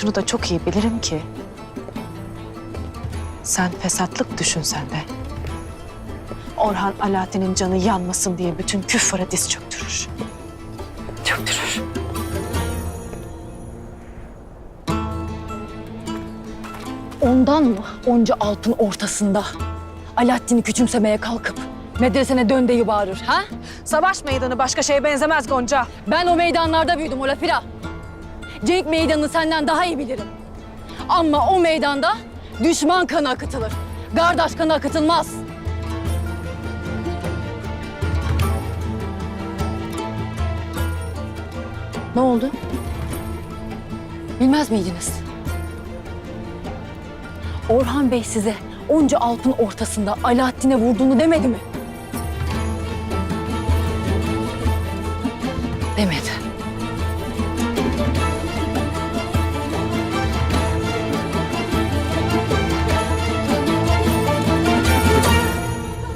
şunu da çok iyi bilirim ki sen fesatlık düşünsen de Orhan Alaaddin'in canı yanmasın diye bütün küffara diz çöktürür. Çöktürür. Ondan mı onca altın ortasında Alaaddin'i küçümsemeye kalkıp medresene dön deyi bağırır ha? Savaş meydanı başka şeye benzemez Gonca. Ben o meydanlarda büyüdüm Olafira. Cenk meydanını senden daha iyi bilirim. Ama o meydanda düşman kanı akıtılır. Kardeş kanı akıtılmaz. Ne oldu? Bilmez miydiniz? Orhan Bey size onca altın ortasında Alaaddin'e vurduğunu demedi mi? Demedi.